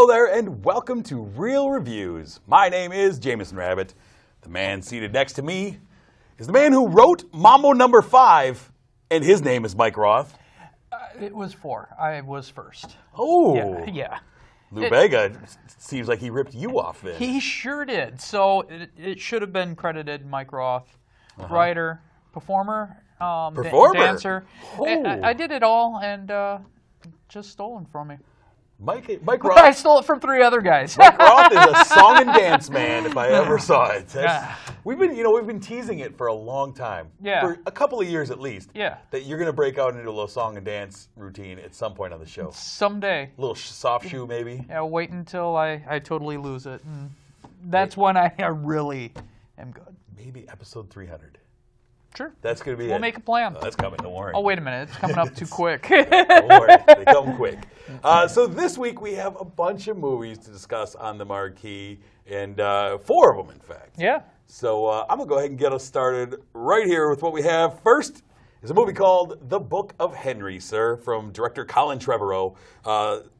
Hello there, and welcome to Real Reviews. My name is Jameson Rabbit. The man seated next to me is the man who wrote Mambo Number 5, and his name is Mike Roth. It was 4. I was first. Oh. Yeah. Lou Bega seems like he ripped you off then. He sure did. So it should have been credited Mike Roth, writer, performer, dancer. Oh. I did it all, and just stolen from me. Mike Roth. I stole it from 3 other guys. Mike Roth is a song and dance man, if I ever saw it. We've been teasing it for a long time. Yeah. For a couple of years at least. Yeah. That you're going to break out into a little song and dance routine at some point on the show. Someday. A little soft shoe, maybe. Yeah, wait until I totally lose it. And that's when I really am good. Maybe episode 300. Sure. That's going to be We'll make a plan. That's coming, don't worry. Oh, wait a minute. It's coming up too quick. Don't worry. They come quick. So this week we have a bunch of movies to discuss on the marquee, and 4 of them, in fact. Yeah. So I'm going to go ahead and get us started right here with what we have. First is a movie called The Book of Henry, sir, from director Colin Trevorrow.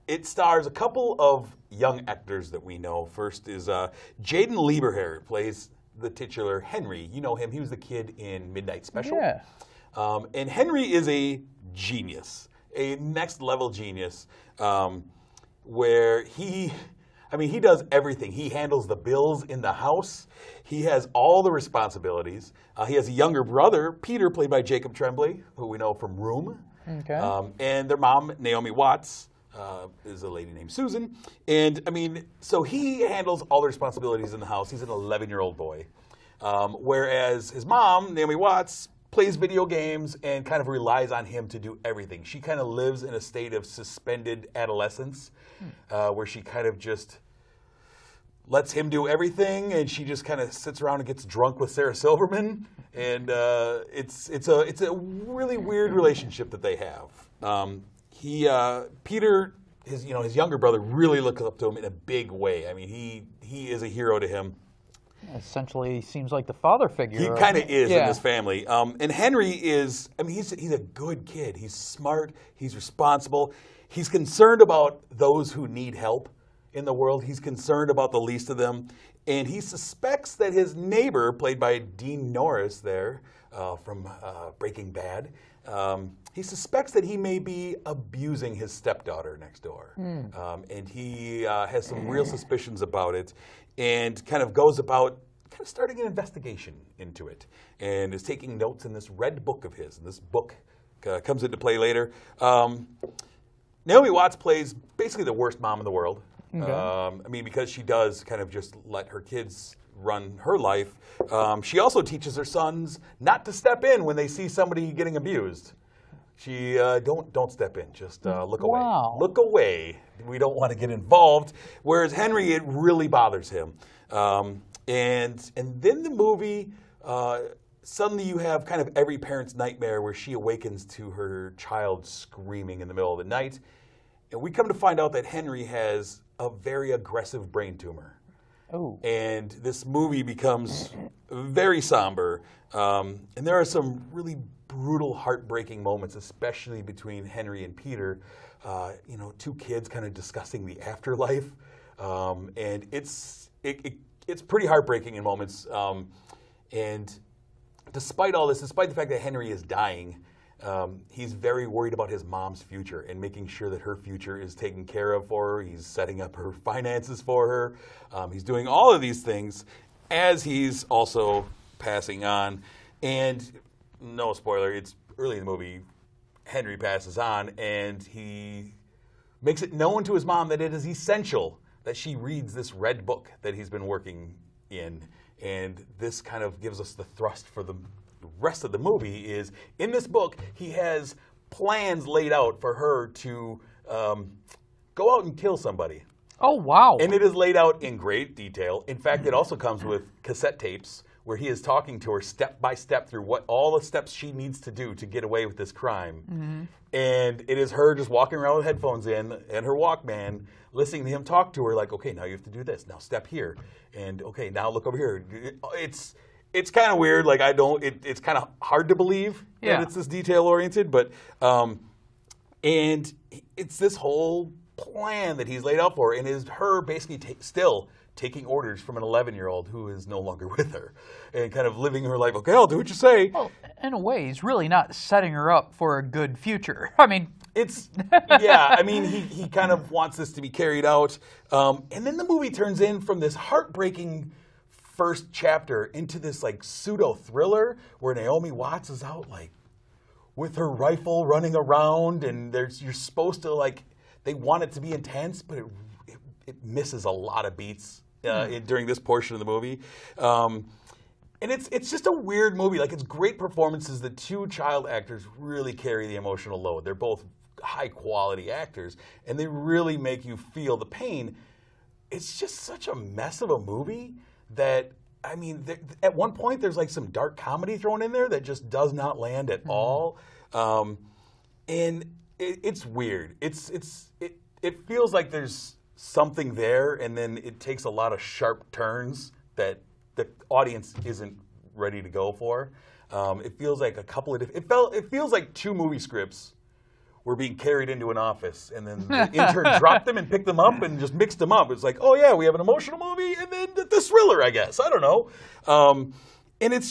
It stars a couple of young actors that we know. First is Jaden Lieberherr, plays the titular Henry. You know him. He was the kid in Midnight Special. Yeah. And Henry is a genius, a next-level genius, where he does everything. He handles the bills in the house. He has all the responsibilities. He has a younger brother, Peter, played by Jacob Tremblay, who we know from Room. Okay. And their mom, Naomi Watts, is a lady named Susan. And, so he handles all the responsibilities in the house. He's an 11-year-old boy. Whereas his mom, Naomi Watts, plays video games and kind of relies on him to do everything. She kind of lives in a state of suspended adolescence, where she kind of just lets him do everything, and she just kind of sits around and gets drunk with Sarah Silverman. And it's a really weird relationship that they have. Peter, his younger brother, really looks up to him in a big way. I mean, he is a hero to him. Essentially, seems like the father figure. He kind of is in this family. And Henry is, he's a good kid. He's smart. He's responsible. He's concerned about those who need help in the world. He's concerned about the least of them. And he suspects that his neighbor, played by Dean Norris there from Breaking Bad, he suspects that he may be abusing his stepdaughter next door. And he has some real suspicions about it, and kind of goes about starting an investigation into it, and is taking notes in this red book of his. And this book comes into play later. Naomi Watts plays basically the worst mom in the world. Okay. Because she does kind of just let her kids run her life. She also teaches her sons not to step in when they see somebody getting abused. She don't step in. Just look away. Wow. Look away. We don't want to get involved. Whereas Henry, it really bothers him. And then the movie, suddenly you have kind of every parent's nightmare where she awakens to her child screaming in the middle of the night. And we come to find out that Henry has a very aggressive brain tumor. Oh. And this movie becomes very somber. And there are some really brutal, heartbreaking moments, especially between Henry and Peter. 2 kids kind of discussing the afterlife. And it's pretty heartbreaking in moments. And despite all this, despite the fact that Henry is dying, he's very worried about his mom's future and making sure that her future is taken care of for her. He's setting up her finances for her. He's doing all of these things as he's also passing on. And no spoiler, it's early in the movie, Henry passes on, and he makes it known to his mom that it is essential that she reads this red book that he's been working in. And this kind of gives us the thrust for the rest of the movie. Is in this book, he has plans laid out for her to go out and kill somebody. Oh, wow. And it is laid out in great detail. In fact, it also comes with cassette tapes where he is talking to her step by step through what all the steps she needs to do to get away with this crime. Mm-hmm. And it is her just walking around with headphones in and her Walkman, listening to him talk to her like, okay, now you have to do this. Now step here. And okay, now look over here. It's kind of weird. Like it's kind of hard to believe that it's this detail oriented, but and it's this whole plan that he's laid out for, and is her basically still taking orders from an 11-year-old who is no longer with her, and kind of living her life. Okay, I'll do what you say. Well, in a way, he's really not setting her up for a good future. I mean, he kind of wants this to be carried out, and then the movie turns in from this heartbreaking first chapter into this like pseudo thriller where Naomi Watts is out like with her rifle running around, and you're supposed to like, they want it to be intense, but it misses a lot of beats during this portion of the movie. And it's just a weird movie. Like, it's great performances. The two child actors really carry the emotional load. They're both high quality actors, and they really make you feel the pain. It's just such a mess of a movie that, I mean, at one point there's like some dark comedy thrown in there that just does not land at all. And it's weird. It feels like there's something there, and then it takes a lot of sharp turns that the audience isn't ready to go for. It feels like it feels like two movie scripts were being carried into an office, and then the intern dropped them and picked them up and just mixed them up. It's like, oh yeah, we have an emotional movie, and then the thriller, I guess. I don't know. And it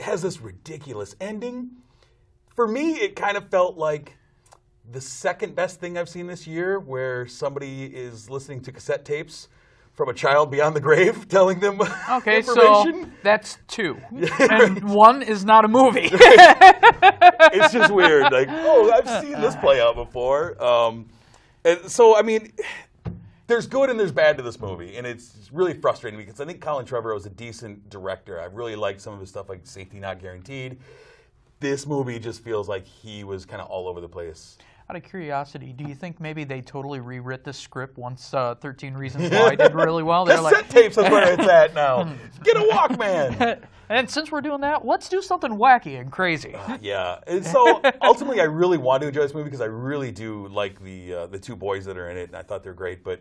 has this ridiculous ending. For me, it kind of felt like the second best thing I've seen this year, where somebody is listening to cassette tapes from a child beyond the grave, telling them okay, information. So that's two. And one is not a movie. It's just weird. Like, oh, I've seen this play out before. And so, I mean, there's good and there's bad to this movie. And it's really frustrating because I think Colin Trevorrow is a decent director. I really liked some of his stuff like Safety Not Guaranteed. This movie just feels like he was kind of all over the place. Out of curiosity, do you think maybe they totally rewrit the script once 13 Reasons Why did really well? They're cassette tapes is where it's at now. Get a Walkman. And since we're doing that, let's do something wacky and crazy. Yeah. And so ultimately, I really want to enjoy this movie because I really do like the two boys that are in it, and I thought they're great. But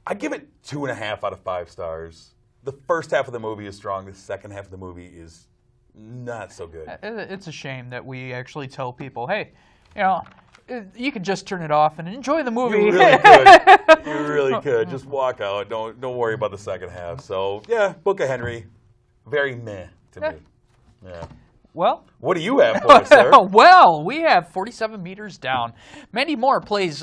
I give it 2.5 out of 5 stars. The first half of the movie is strong. The second half of the movie is not so good. It's a shame that we actually tell people, hey, you could just turn it off and enjoy the movie. You really could. You really could. Just walk out. Don't worry about the second half. So, yeah, Book of Henry, very meh to me. Yeah. Well, what do you have for us, sir? Well, we have 47 Meters Down. Mandy Moore plays,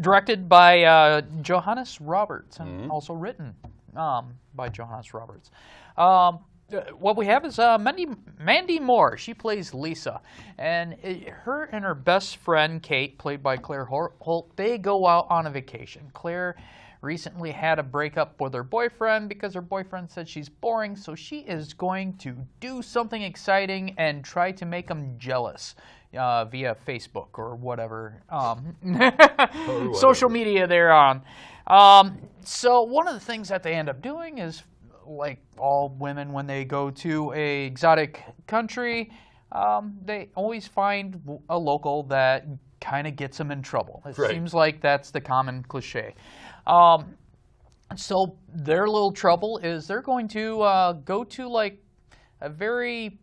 directed by Johannes Roberts, and also written by Johannes Roberts. What we have is Mandy Moore. She plays Lisa. And her and her best friend, Kate, played by Claire Holt, they go out on a vacation. Claire recently had a breakup with her boyfriend because her boyfriend said she's boring, so she is going to do something exciting and try to make him jealous via Facebook or whatever social media they're on. So one of the things that they end up doing is, like all women when they go to an exotic country, they always find a local that kind of gets them in trouble. It seems like that's the common cliche. So their little trouble is they're going to go to like a very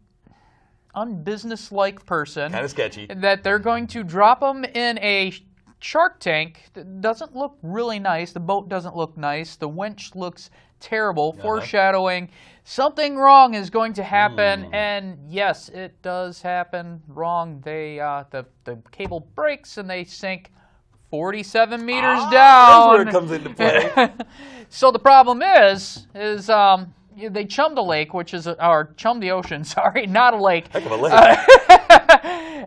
unbusinesslike person. Kind of sketchy. That they're going to drop them in a shark tank that doesn't look really nice. The boat doesn't look nice. The winch looks terrible, foreshadowing something wrong is going to happen. And yes, it does happen wrong. They the cable breaks and they sink 47 meters down. That's where it comes into play. So the problem is they chummed a lake, or chummed the ocean, sorry, not a lake. Heck of a lake.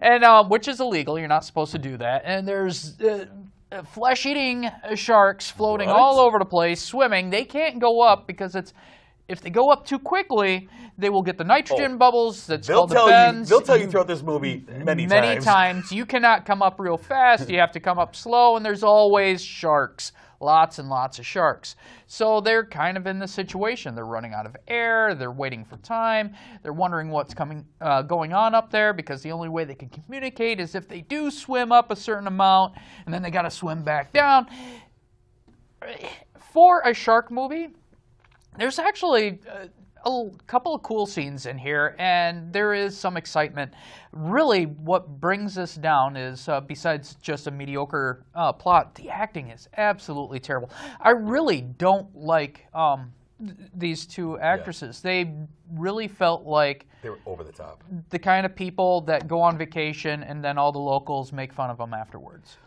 And which is illegal. You're not supposed to do that. And there's flesh-eating sharks floating all over the place, swimming. They can't go up because if they go up too quickly, they will get the nitrogen bubbles. That's called the bends. They'll tell you throughout this movie many times. You cannot come up real fast. You have to come up slow, and there's always sharks. Lots and lots of sharks. So they're kind of in this situation. They're running out of air. They're waiting for time. They're wondering what's going on up there because the only way they can communicate is if they do swim up a certain amount, and then they got to swim back down. For a shark movie, there's actually a couple of cool scenes in here, and there is some excitement. Really, what brings this down is, besides just a mediocre plot, the acting is absolutely terrible. I really don't like these two actresses. They really felt like they were over the top. The kind of people that go on vacation and then all the locals make fun of them afterwards.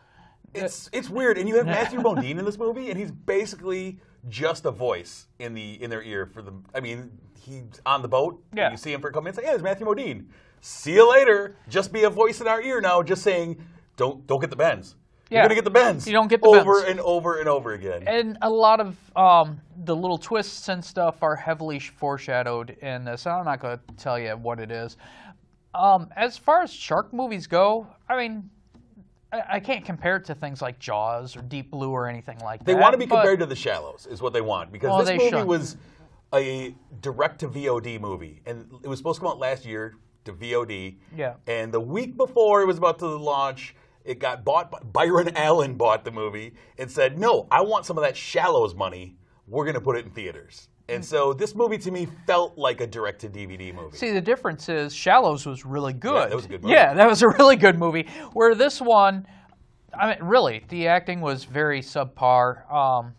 It's weird, and you have Matthew Modine in this movie, and he's basically just a voice in their ear for the. I mean, he's on the boat. Yeah. And you see him for a couple minutes. Like, yeah, there's Matthew Modine. See you later. Just be a voice in our ear now. Just saying, don't get the bends. Yeah. You're gonna get the bends. You don't get the over bends. and over and over again. And a lot of the little twists and stuff are heavily foreshadowed in this. I'm not going to tell you what it is. As far as shark movies go, I mean, I can't compare it to things like Jaws or Deep Blue or anything like that. They want to be compared to The Shallows, is what they want, because this movie should. was a direct-to-VOD movie, and it was supposed to come out last year to VOD. Yeah. And the week before it was about to launch, it got bought. Byron Allen bought the movie and said, "No, I want some of that Shallows money. We're going to put it in theaters." And so this movie to me felt like a direct-to-DVD movie. See, the difference is Shallows was really good. Yeah, that was a good movie. Yeah, that was a really good movie. Where this one, I mean, really, the acting was very subpar.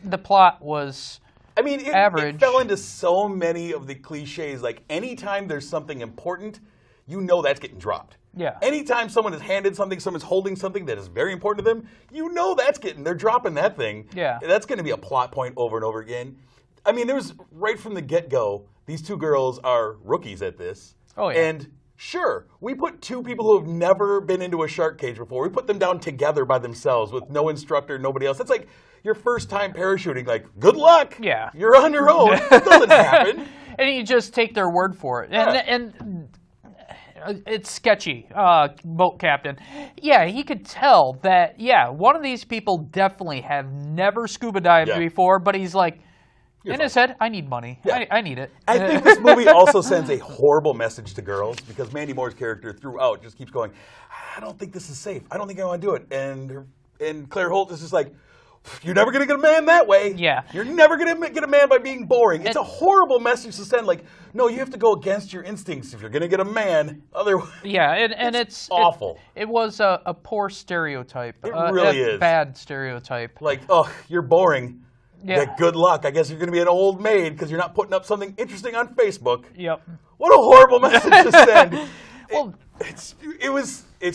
The plot was average. It fell into so many of the cliches. Like, anytime there's something important, you know that's getting dropped. Yeah. Anytime someone is handed something, someone's holding something that is very important to them, you know they're dropping that thing. Yeah. That's going to be a plot point over and over again. I mean, there was, right from the get-go, these two girls are rookies at this. Oh, yeah. And sure, we put two people who have never been into a shark cage before, we put them down together by themselves with no instructor, nobody else. That's like your first time parachuting. Like, good luck. Yeah. You're on your own. It doesn't happen. And you just take their word for it. Yeah. And it's sketchy, boat captain. Yeah, he could tell that, one of these people definitely have never scuba dived before, but he's like, his head, I need money. Yeah. I need it. I think this movie also sends a horrible message to girls, because Mandy Moore's character throughout just keeps going, I don't think this is safe. I don't think I want to do it. And Claire Holt is just like, you're never going to get a man that way. Yeah. You're never going to get a man by being boring. It's a horrible message to send. Like, no, you have to go against your instincts if you're going to get a man. Otherwise, yeah, and it's awful. It was a poor stereotype. It really is. Bad stereotype. Like, oh, you're boring. Yeah. Good luck. I guess you're going to be an old maid because you're not putting up something interesting on Facebook. Yep. What a horrible message to send. Well, it's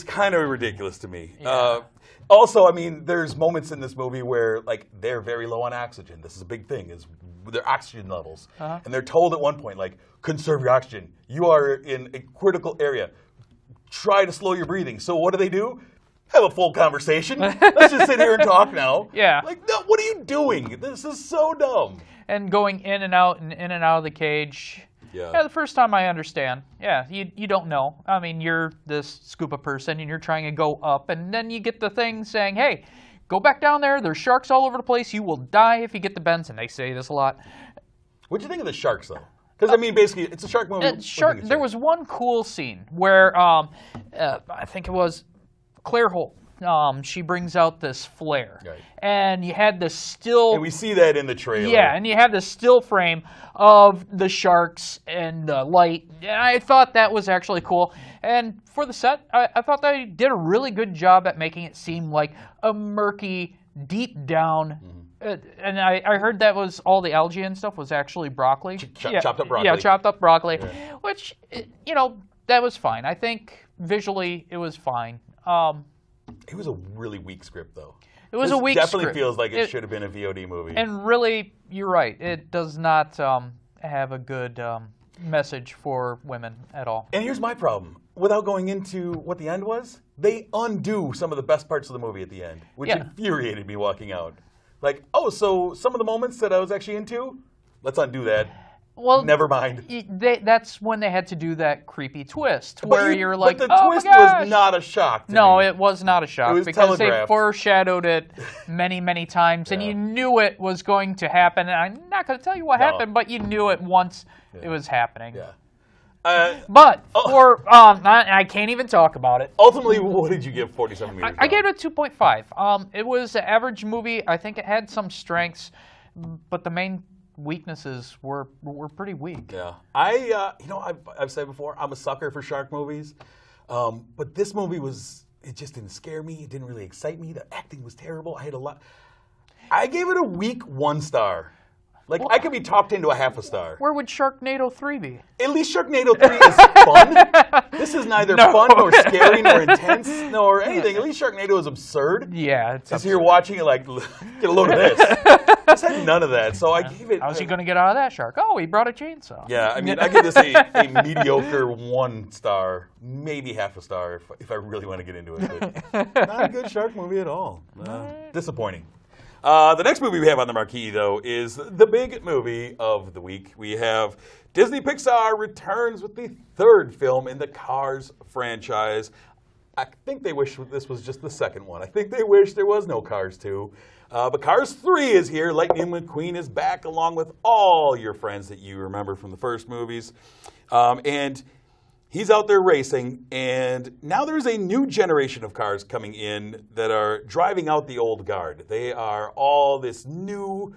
kind of ridiculous to me. Yeah. Also, I mean, there's moments in this movie where, like, they're very low on oxygen. This is a big thing, is their oxygen levels. Uh-huh. And they're told at one point, like, conserve your oxygen. You are in a critical area. Try to slow your breathing. So what do? Have a full conversation. Let's just sit here and talk now. Yeah. Like, no, what are you doing? This is so dumb. And going in and out of the cage. Yeah. The first time I understand. Yeah, you don't know. I mean, you're this scuba person and you're trying to go up, and then you get the thing saying, hey, go back down there. There's sharks all over the place. You will die if you get the bends, and they say this a lot. What'd you think of the sharks, though? Because, I mean, basically, it's a shark movie. There was one cool scene where I think it was Claire Holt. She brings out this flare, right. And you had this still. And we see that in the trailer. Yeah, and you have this still frame of the sharks and the light. And I thought that was actually cool. And for the set, I thought they did a really good job at making it seem like a murky, deep down. Mm-hmm. And I heard that was all the algae and stuff was actually broccoli. Chopped up broccoli. Yeah, chopped up broccoli, yeah. Which, that was fine. I think visually it was fine. It was a really weak script, though. It was a weak script. Definitely feels like it should have been a VOD movie. And really, you're right. It does not have a good message for women at all. And here's my problem. Without going into what the end was, they undo some of the best parts of the movie at the end, which infuriated me walking out. Like, oh, so some of the moments that I was actually into, let's undo that. Well, never mind. That's when they had to do that creepy twist where you're like, but the twist was not a shock to me. It was not a shock. It was because telegraphed. They foreshadowed it many, many times, and you knew it was going to happen. And I'm not going to tell you what happened, but you knew it once it was happening. Yeah. I can't even talk about it. Ultimately, what did you give 47 meters? I gave it a 2.5. It was an average movie. I think it had some strengths, but the main weaknesses were pretty weak. Yeah, I've said before, I'm a sucker for shark movies, but this movie it just didn't scare me. It didn't really excite me. The acting was terrible. I gave it a weak 1 star. Like, I could be talked into a half a star. Where would Sharknado 3 be? At least Sharknado 3 is fun. This is neither fun nor scary nor intense nor anything. At least Sharknado is absurd. Yeah. It's Because you're watching it like, get a load of this. This had none of that, so I gave it... How's he going to get out of that shark? Oh, he brought a chainsaw. Yeah, I mean, I give this a mediocre 1 star, maybe half a star if I really want to get into it. But not a good shark movie at all. Disappointing. The next movie we have on the marquee, though, is the big movie of the week. We have Disney Pixar returns with the 3rd film in the Cars franchise. I think they wish this was just the 2nd one. I think they wish there was no Cars 2. But Cars 3 is here. Lightning McQueen is back along with all your friends that you remember from the first movies. And he's out there racing, and now there's a new generation of cars coming in that are driving out the old guard. They are all this new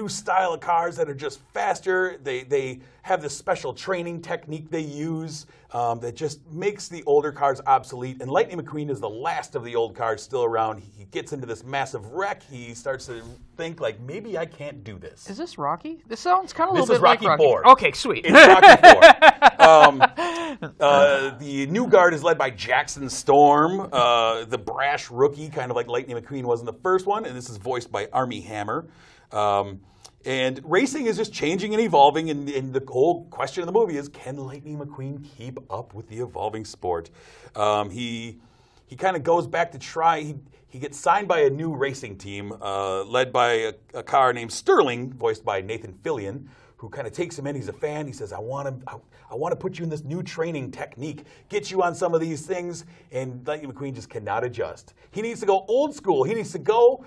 style of cars that are just faster. They have this special training technique they use that just makes the older cars obsolete. And Lightning McQueen is the last of the old cars still around. He gets into this massive wreck. He starts to think, like, maybe I can't do this. Is this Rocky? This sounds kind of a little bit Rocky like Rocky. 4. Okay, sweet. It's Rocky 4. The new guard is led by Jackson Storm, the brash rookie, kind of like Lightning McQueen was in the first one, and this is voiced by Armie Hammer. And racing is just changing and evolving, and the whole question of the movie is, can Lightning McQueen keep up with the evolving sport? He kind of goes back to try. He gets signed by a new racing team led by a car named Sterling, voiced by Nathan Fillion, who kind of takes him in. He's a fan. He says, I want to put you in this new training technique, get you on some of these things, and Lightning McQueen just cannot adjust. He needs to go old school. He needs to go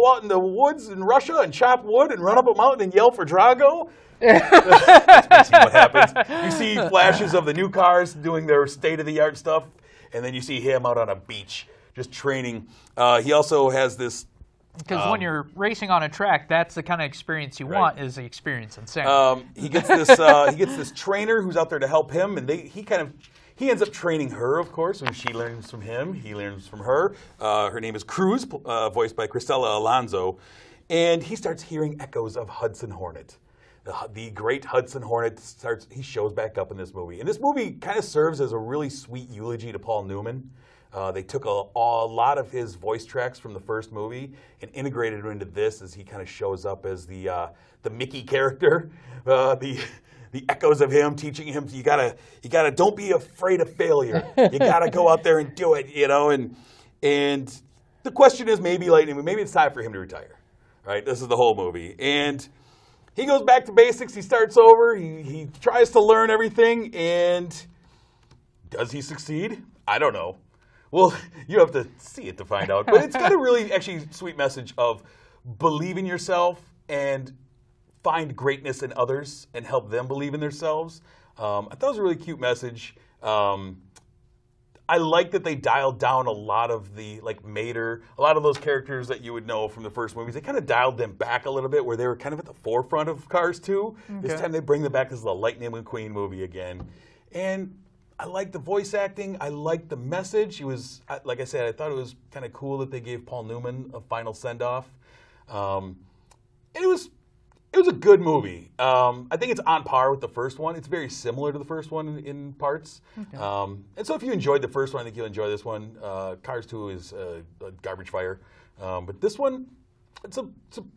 out in the woods in Russia and chop wood and run up a mountain and yell for Drago. That's basically what happens. You see flashes of the new cars doing their state-of-the-art stuff, and then you see him out on a beach just training. He also has this... Because when you're racing on a track, that's the kind of experience you want, is the experience in sand. He gets this trainer who's out there to help him, and he ends up training her, of course, and she learns from him. He learns from her. Her name is Cruz, voiced by Cristela Alonso, and he starts hearing echoes of Hudson Hornet. The great Hudson Hornet he shows back up in this movie, and this movie kind of serves as a really sweet eulogy to Paul Newman. They took a lot of his voice tracks from the first movie and integrated it into this as he kind of shows up as the Mickey character, the echoes of him teaching him you gotta don't be afraid of failure. You gotta go out there and do it, And the question is maybe it's time for him to retire, right? This is the whole movie, and he goes back to basics. He starts over. He tries to learn everything, and does he succeed? I don't know. Well, you have to see it to find out. But it's got a really actually sweet message of believe in yourself and find greatness in others and help them believe in themselves. I thought it was a really cute message. I like that they dialed down a lot of the, like Mater, a lot of those characters that you would know from the first movies. They kind of dialed them back a little bit where they were kind of at the forefront of Cars 2. Okay. This time they bring them back as the Lightning McQueen movie again. And I like the voice acting. I like the message. It was, like I said, I thought it was kind of cool that they gave Paul Newman a final send-off. It was a good movie. I think it's on par with the first one. It's very similar to the first one in parts. Okay. And so if you enjoyed the first one, I think you'll enjoy this one. Cars 2 is a garbage fire. But this one, it's a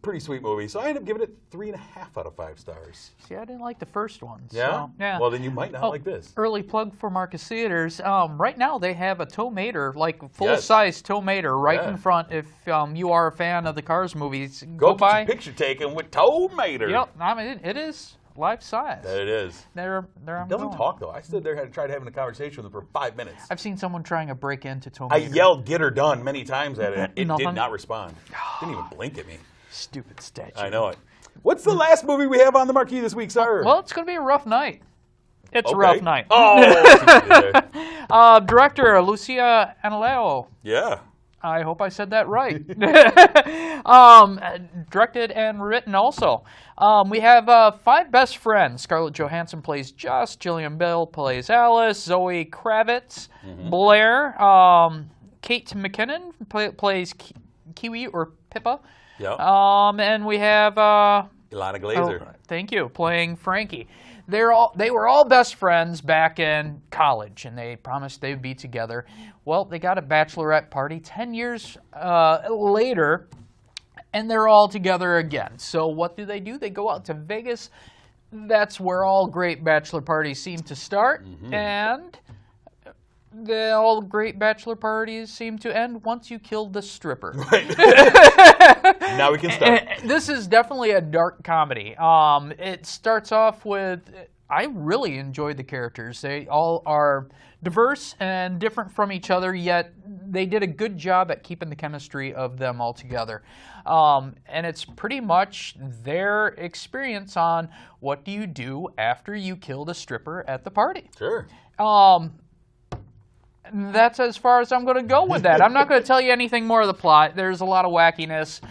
pretty sweet movie. So I ended up giving it 3.5 out of 5 stars. See, I didn't like the first one. Yeah? So, yeah. Well, then you might not like this. Early plug for Marcus Theaters. Right now they have a tow mater, like full-size tow mater right in front. If you are a fan of the Cars movies, go get by. Your picture taken with tow mater. Yep, I mean, it is life-size. That it is. There it doesn't talk, though. I stood there and tried having a conversation with him for 5 minutes. I've seen someone trying to break into tow I mater. yelled, get her done, many times at it. It did not respond. Didn't even blink at me. Stupid statue. I know it. What's the last movie we have on the marquee this week, sir? Well, it's going to be a rough night. It's a rough night. Oh, Director Lucia Anileo. Yeah. I hope I said that right. Directed and written also. We have 5 best friends. Scarlett Johansson plays Joss. Jillian Bell plays Alice. Zoe Kravitz, Blair. Kate McKinnon plays Kiwi or Pippa. Yep. And we have Ilana Glazer. Thank you, playing Frankie. They were all best friends back in college, and they promised they'd be together. Well, they got a bachelorette party 10 years later, and they're all together again. So what do? They go out to Vegas. That's where all great bachelor parties seem to start, and all great bachelor parties seem to end once you kill the stripper. Right. Now we can start. This is definitely a dark comedy. It starts off with, I really enjoyed the characters. They all are diverse and different from each other, yet they did a good job at keeping the chemistry of them all together. And it's pretty much their experience on what do you do after you kill the stripper at the party. Sure. That's as far as I'm going to go with that. I'm not going to tell you anything more of the plot. There's a lot of wackiness.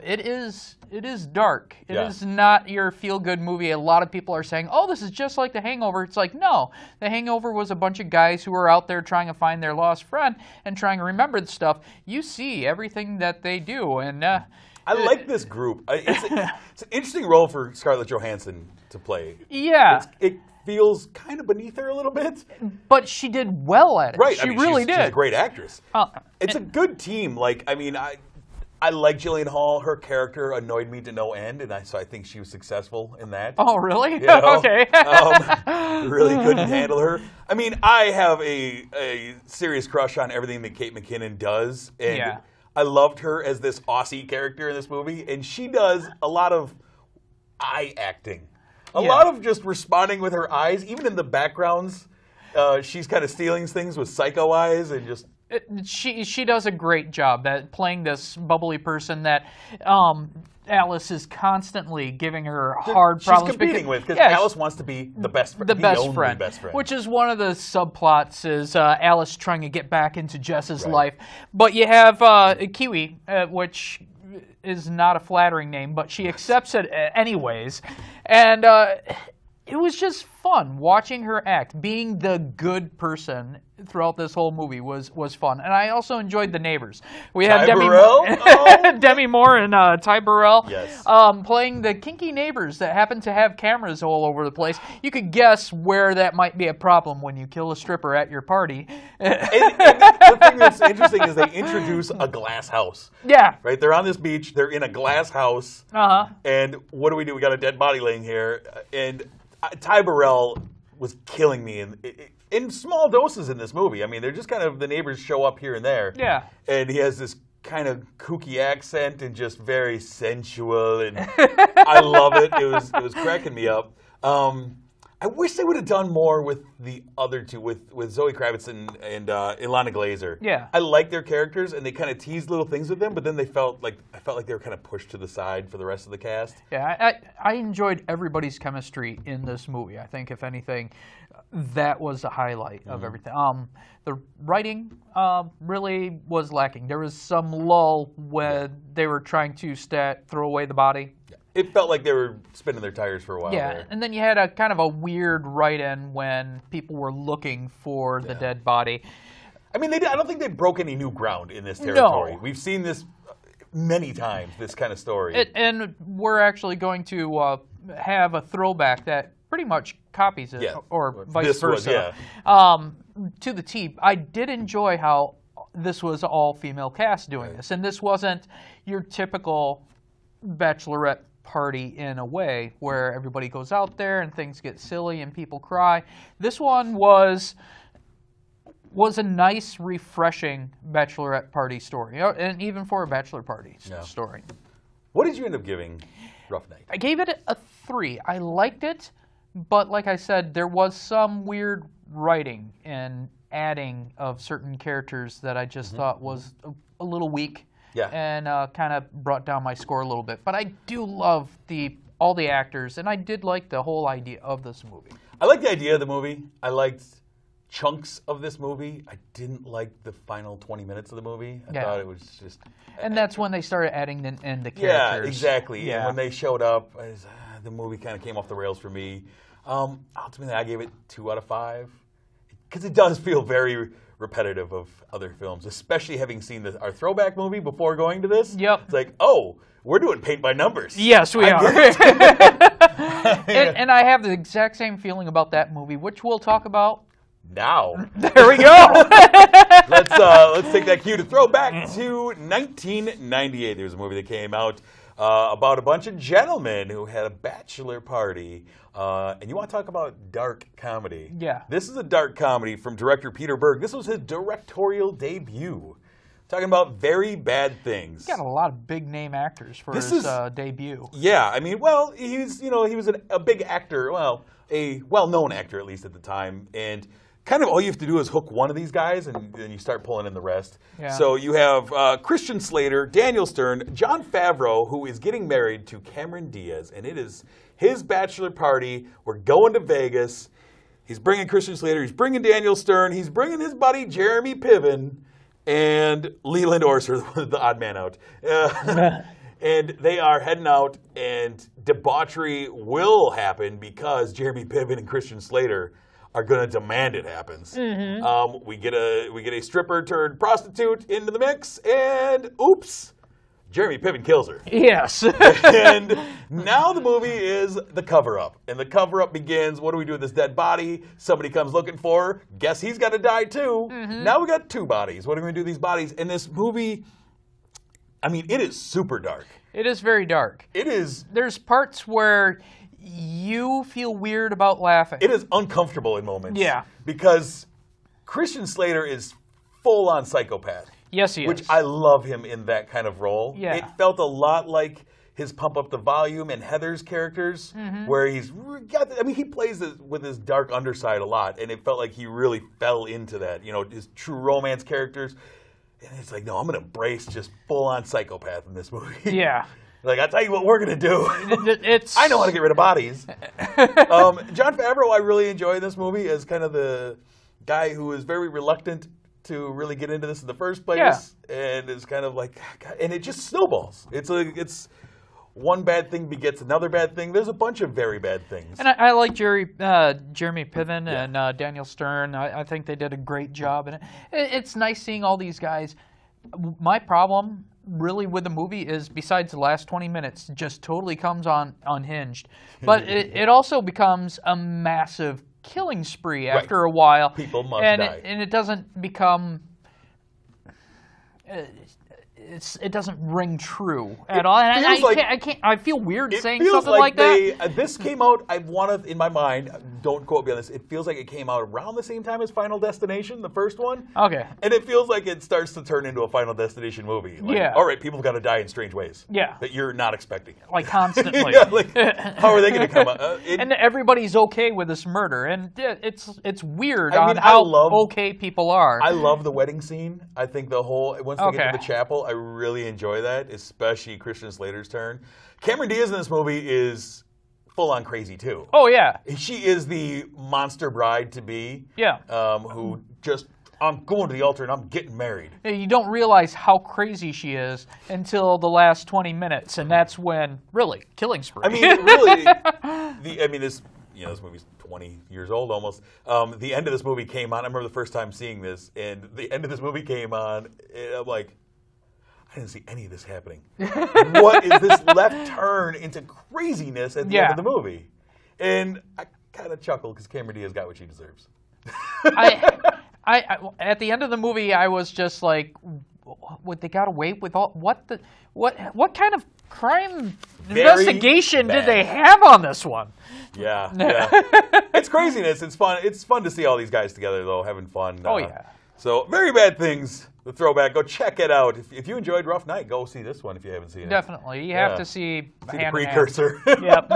It is dark. It is not your feel-good movie. A lot of people are saying, oh, this is just like The Hangover. It's like, no. The Hangover was a bunch of guys who were out there trying to find their lost friend and trying to remember the stuff. You see everything that they do. And I like this group. It's an interesting role for Scarlett Johansson to play. Yeah. It feels kind of beneath her a little bit. But she did well at it. Right. She really did. She's a great actress. It's a good team. I like Jillian Hall. Her character annoyed me to no end, and so I think she was successful in that. Oh, really? You know? Okay. Really couldn't handle her. I mean, I have a serious crush on everything that Kate McKinnon does, and I loved her as this Aussie character in this movie, and she does a lot of eye acting. A lot of just responding with her eyes, even in the backgrounds. She's kind of stealing things with psycho eyes and just... She does a great job at playing this bubbly person that Alice is constantly giving her hard problems. She's competing with, because Alice wants to be the best friend. The only best friend. Which is one of the subplots, is Alice trying to get back into Jess's life. But you have Kiwi, which is not a flattering name, but she accepts it anyways. And it was just fun watching her act. Being the good person throughout this whole movie was fun. And I also enjoyed the neighbors. We had Demi Moore and Ty Burrell playing the kinky neighbors that happen to have cameras all over the place. You could guess where that might be a problem when you kill a stripper at your party. And the thing that's interesting is they introduce a glass house. Yeah. Right? They're on this beach. They're in a glass house. And what do? We got a dead body laying here. And Ty Burrell was killing me in small doses in this movie. I mean, they're just kind of, the neighbors show up here and there. Yeah. And he has this kind of kooky accent and just very sensual, and I love it. It was cracking me up. I wish they would have done more with the other two, with Zoe Kravitz and Ilana Glazer. Yeah. I like their characters, and they kind of teased little things with them, but then I felt like they were kind of pushed to the side for the rest of the cast. Yeah, I enjoyed everybody's chemistry in this movie. I think, if anything, that was the highlight of everything. The writing really was lacking. There was some lull when they were trying to throw away the body. Yeah. It felt like they were spinning their tires for a while. Yeah, there. And then you had a kind of a weird write-in when people were looking for the dead body. I mean, I don't think they broke any new ground in this territory. No. We've seen this many times, this kind of story. And we're actually going to have a throwback that pretty much copies it, or vice versa. To the T. I did enjoy how this was all-female cast doing this, and this wasn't your typical bachelorette party in a way where everybody goes out there and things get silly and people cry. This one was a nice, refreshing bachelorette party story, and even for a bachelor party story. What did you end up giving Rough Night? I gave it a 3. I liked it, but like I said, there was some weird writing and adding of certain characters that I just thought was a little weak. Yeah. And kind of brought down my score a little bit. But I do love all the actors, and I did like the whole idea of this movie. I like the idea of the movie. I liked chunks of this movie. I didn't like the final 20 minutes of the movie. I thought it was just... And that's when they started adding in the characters. Yeah, exactly. Yeah. And when they showed up, the movie kind of came off the rails for me. Ultimately, I gave it 2 out of 5. Because it does feel very repetitive of other films, especially having seen our throwback movie before going to this. Yep. It's like, oh, we're doing paint by numbers. Yes, we are. and I have the exact same feeling about that movie, which we'll talk about now. There we go. Let's take that cue to throw back to 1998. There was a movie that came out about a bunch of gentlemen who had a bachelor party. And you want to talk about dark comedy. Yeah. This is a dark comedy from director Peter Berg. This was his directorial debut. Talking about Very Bad Things. He got a lot of big name actors for his debut. Yeah, I mean, well, he was a big actor, well, a well-known actor at least at the time, and kind of all you have to do is hook one of these guys, and then you start pulling in the rest. Yeah. So you have Christian Slater, Daniel Stern, Jon Favreau, who is getting married to Cameron Diaz, and it is his bachelor party. We're going to Vegas. He's bringing Christian Slater. He's bringing Daniel Stern. He's bringing his buddy Jeremy Piven and Leland Orser, the odd man out. And they are heading out, and debauchery will happen because Jeremy Piven and Christian Slater are going to demand it happens. Mm-hmm. We get a stripper turned prostitute into the mix, and oops, Jeremy Piven kills her. Yes. And now the movie is the cover-up. And the cover-up begins, what do we do with this dead body? Somebody comes looking for her. Guess he's got to die too. Mm-hmm. Now we got 2 bodies. What are we going to do with these bodies? And this movie, I mean, it is super dark. It is very dark. It is. There's parts where you feel weird about laughing. It is uncomfortable in moments. Yeah. Because Christian Slater is full-on psychopath. Yes, he is. Which I love him in that kind of role. Yeah. It felt a lot like his Pump Up the Volume and Heather's characters, where he plays with his dark underside a lot, and it felt like he really fell into that, his true romance characters. And it's like, no, I'm going to embrace just full-on psychopath in this movie. Yeah. Like, I'll tell you what we're going to do. It's... I know how to get rid of bodies. Jon Favreau, I really enjoy this movie as kind of the guy who is very reluctant to really get into this in the first place, and it's kind of like, and it just snowballs. It's one bad thing begets another bad thing. There's a bunch of very bad things. And I like Jeremy Piven and Daniel Stern. I think they did a great job in it. It's nice seeing all these guys. My problem really with the movie is, besides the last 20 minutes, just totally comes on unhinged. But it also becomes a massive killing spree after a while. People must die. And it doesn't become... It doesn't ring true at all. And I feel weird saying something like that. This came out, in my mind, don't quote me on this, it feels like it came out around the same time as Final Destination, the first one. Okay. And it feels like it starts to turn into a Final Destination movie. Like, yeah. All right, people have got to die in strange ways. Yeah. That you're not expecting. Like constantly. Yeah, like, how are they going to come out? And everybody's okay with this murder. And it's weird how okay people are. I love the wedding scene. I think once they get to the chapel, I really enjoy that, especially Christian Slater's turn. Cameron Diaz in this movie is full-on crazy, too. Oh, yeah. She is the monster bride-to-be. Yeah. Who just, I'm going to the altar and I'm getting married. You don't realize how crazy she is until the last 20 minutes, and that's when, really, killing spree. I mean, really, this movie's 20 years old almost. The end of this movie came on. I remember the first time seeing this, and the end of this movie came on, and I'm like, I didn't see any of this happening. What is this left turn into craziness at the end of the movie? And I kind of chuckled because Cameron Diaz got what she deserves. I at the end of the movie, I was just like, "What they got away with all? What kind of crime investigation did they have on this one?" Yeah. It's craziness. It's fun. It's fun to see all these guys together, though, having fun. Oh yeah. So, Very Bad Things, the throwback. Go check it out. If you enjoyed Rough Night, go see this one if you haven't seen it. Definitely. You have to see the precursor. Yep.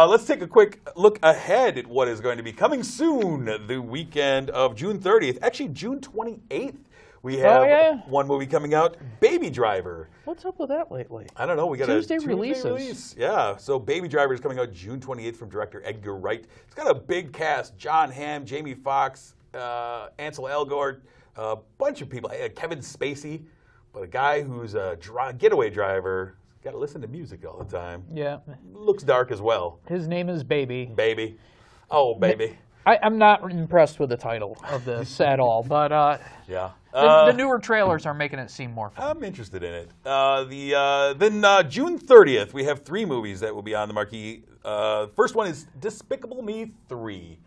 Let's take a quick look ahead at what is going to be coming soon, the weekend of June 30th. Actually, June 28th. We have one movie coming out, Baby Driver. What's up with that lately? I don't know. We got Tuesday a Tuesday releases. release. Yeah. So Baby Driver is coming out June 28th from director Edgar Wright. It's got a big cast: John Hamm, Jamie Foxx, Ansel Elgort, a bunch of people. Kevin Spacey, but a guy who's a getaway driver. Got to listen to music all the time. Yeah. Looks dark as well. His name is Baby. Baby. Oh, Baby. I'm not impressed with the title of this at all, but yeah. The newer trailers are making it seem more fun. I'm interested in it. Then June 30th, we have 3 movies that will be on the marquee. First one is Despicable Me 3,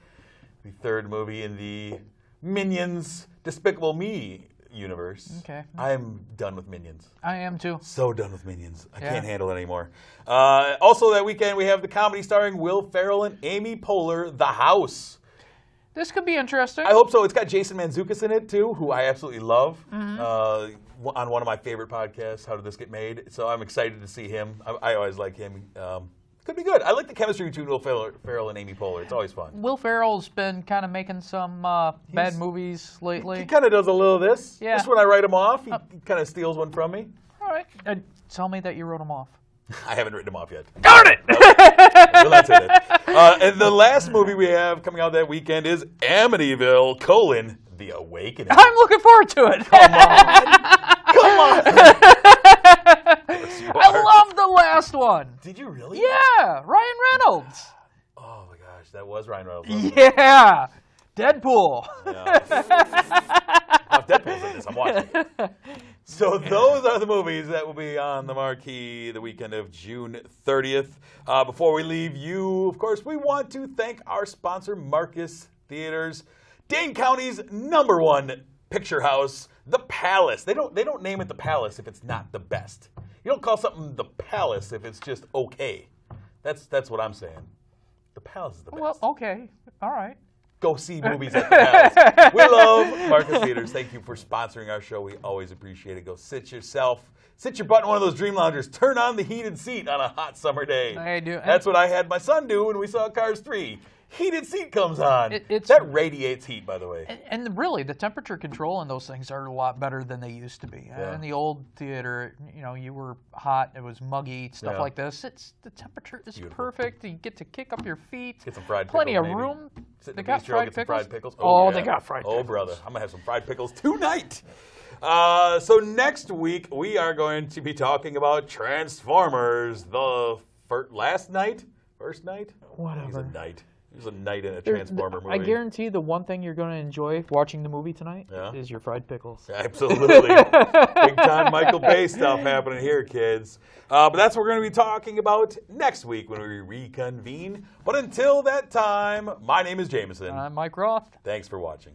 the 3rd movie in the Minions Despicable Me universe. Okay. I'm done with Minions. I am too. So done with Minions. I can't handle it anymore. Also that weekend, we have the comedy starring Will Ferrell and Amy Poehler, The House. This could be interesting. I hope so. It's got Jason Mantzoukas in it, too, who I absolutely love. On one of my favorite podcasts, How Did This Get Made? So I'm excited to see him. I always like him. Could be good. I like the chemistry between Will Ferrell and Amy Poehler. It's always fun. Will Ferrell's been kind of making some bad movies lately. He kind of does a little of this. Yeah. Just when I write him off, he kind of steals one from me. All right. Tell me that you wrote him off. I haven't written him off yet. Darn it! Well, that's it. And the last movie we have coming out that weekend is Amityville: The Awakening. I'm looking forward to it. Come on. I love the last one. Did you really? Yeah, Ryan Reynolds. Oh my gosh, that was Ryan Reynolds. Yeah, Deadpool. Yeah. If Deadpool's in this, I'm watching it. So those are the movies that will be on the marquee the weekend of June 30th. Before we leave you, of course, we want to thank our sponsor, Marcus Theaters, Dane County's #1 picture house, The Palace. They don't name it The Palace if it's not the best. You don't call something The Palace if it's just okay. That's what I'm saying. The Palace is the best. Well, okay, all right. Go see movies at the Palace. We love Marcus Theaters. Thank you for sponsoring our show. We always appreciate it. Go sit your butt in one of those dream loungers. Turn on the heated seat on a hot summer day. I do. That's what I had my son do when we saw Cars 3. Heated seat comes on. It's that radiates heat, by the way. And really, the temperature control in those things are a lot better than they used to be. Yeah. In the old theater, you were hot, it was muggy, stuff Yeah. like this. The temperature is perfect. You get to kick up your feet. Get some fried Plenty pickles, of maybe. room. Sit in They the got bistro, fried get some pickles. fried pickles. Oh, yeah. they got fried pickles. Oh, brother. I'm going to have some fried pickles tonight. So next week, we are going to be talking about Transformers. The first night? Whatever. It was a night. There's a night in a Transformer movie. I guarantee the one thing you're going to enjoy watching the movie tonight Yeah. is your fried pickles. Absolutely. Big time Michael Bay stuff happening here, kids. But that's what we're going to be talking about next week when we reconvene. But until that time, my name is Jameson. I'm Mike Roth. Thanks for watching.